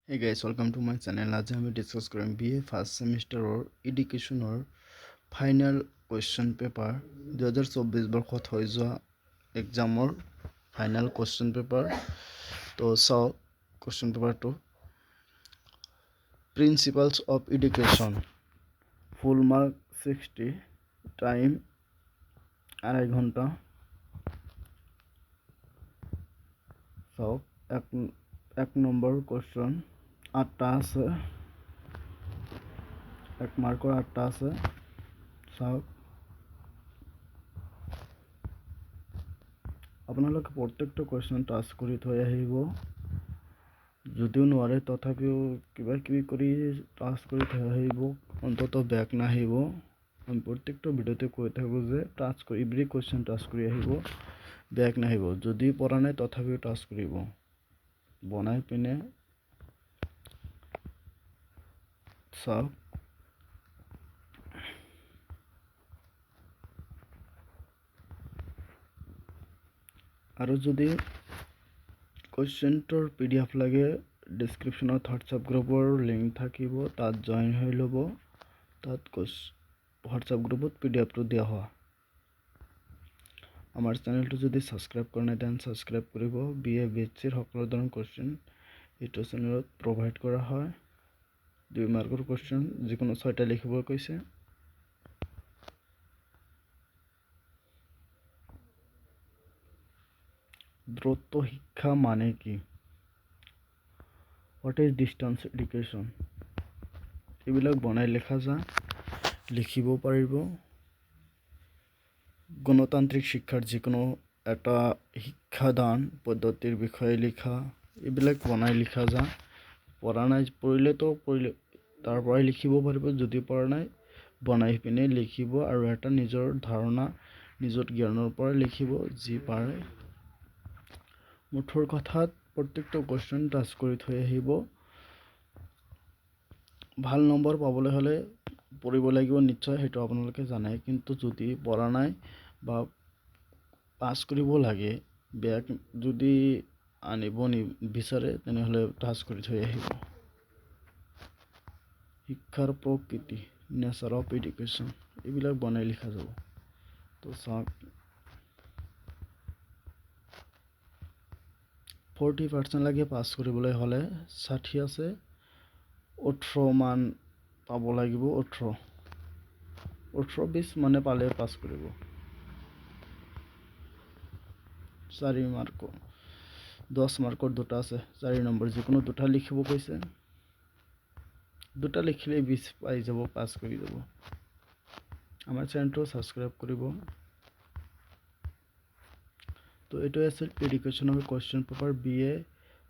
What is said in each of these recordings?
Hey guys, welcome to my channel. आज हम discuss करें BA फर्स्ट सेमिस्टर और एडुकेशन और फाइनल क्वेश्चन पेपर 2024 बर्षत हो जोৱা एग्जाমৰ फाइनल क्वेश्चन पेपर। तो चाও क्वेश्चन पेपर तो principles of education full mark 60 time 2.5 ঘন্টা। চাও এক নম্বৰ क्वेश्चन 8টা আছে, 1 মাৰ্কৰ 8টা আছে। চাওক আপোনালোকে প্ৰত্যেকটো কোৱেশ্চন টাচ কৰি থৈ আহিব, যদিও নোৱাৰে তথাপিও কিবা কিবি কৰি টাচ কৰি থৈ আহিব, অন্তত বেক নাহিব। আমি প্ৰত্যেকটো ভিডিঅ'তে কৈ থাকোঁ যে টাচ কৰি এভৰি কোৱেশ্চন টাচ কৰি আহিব, বেক নাহিব। যদি পৰা নাই তথাপিও টাচ কৰিব, বনাই পিনে চাওক। আৰু যদি কুৱেশ্যনটোৰ PDF লাগে, ডেছক্ৰিপশ্যনত হোৱাটছআপ গ্ৰুপৰ লিংক থাকিব, তাত জইন হৈ ল'ব। তাত হোৱাটছআপ গ্ৰুপত PDFটো দিয়া হয়। আমাৰ চেনেলটো যদি ছাবস্ক্ৰাইব কৰা নাই তেন ছাবস্ক্ৰাইব কৰিব। BA BHCৰ সকলো ধৰণৰ কুৱেশ্যন এইটো চেনেলত প্ৰভাইড কৰা হয়। 2 মাৰ্কৰ কুৱেশ্যন যিকোনো 6টা লিখিব কৈছে। দ্ৰুত শিক্ষা মানে কি? What is distance education? এইবিলাক বনাই লিখা যায়, লিখিব পাৰিব। গণতান্ত্ৰিক শিক্ষাৰ যিকোনো এটা শিক্ষাদান পদ্ধতিৰ বিষয়ে লিখা, এইবিলাক বনাই লিখা যায়। পৰা নাই পঢ়িলেতো তাৰ পৰাই লিখিব পাৰিব, যদি পৰা নাই বনাই পিনে লিখিব আৰু এটা নিজৰ ধাৰণা নিজৰ জ্ঞানৰ পৰা লিখিব যি পাৰে। মুঠৰ কথাত প্ৰত্যেকটো কুৱেশ্যন টাচ কৰি থৈ আহিব। ভাল নম্বৰ পাবলৈ হ'লে পঢ়িব লাগিব নিশ্চয়, সেইটো আপোনালোকে জানে। কিন্তু যদি পৰা নাই বা পাছ কৰিব লাগে, বেক যদি আনিব নিবিচাৰে তেনেহ'লে টাচ কৰি থৈ আহিব। শিক্ষাৰ প্ৰকৃতি, নেচাৰ অফ এডুকেশ্যন, এইবিলাক বনাই লিখা যাব। তো চাওক 40% লাগে পাছ কৰিবলৈ হ'লে, 60 আছে, 18 মান পাব লাগিব। 18-20 মানে পালে পাছ কৰিব। 4 মাৰ্কৰ 10 মাৰ্কৰ 2টা আছে, 4 নম্বৰ যিকোনো 2টা লিখিব কৈছে। 2টা লিখিলে 20 পাই যাব, পাছ কৰি যাব। আমাৰ চেনেলটো ছাবস্ক্ৰাইব কৰিব। তো এইটোৱে আছিল এডুকেশ্যনৰ কুৱেশ্যন পেপাৰ BA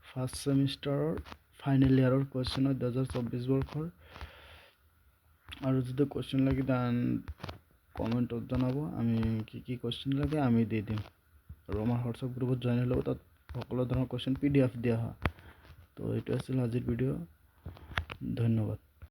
ফাৰ্ষ্ট ছেমিষ্টাৰৰ ফাইনেল ইয়াৰৰ কুৱেশ্যনৰ 2024 বৰ্ষৰ। আৰু যদি কুৱেশ্যন লাগে দেন কমেণ্টত জনাব, আমি কি কুৱেশ্যন লাগে আমি দি দিম। আৰু আমাৰ হোৱাটছআপ গ্ৰুপত জইন হৈ ল'ব, তাত সকলো ধৰণৰ কুৱেশ্যন PDF দিয়া হয়। তো এইটো আছিল আজিৰ ভিডিঅ'। ধন্যবাদ।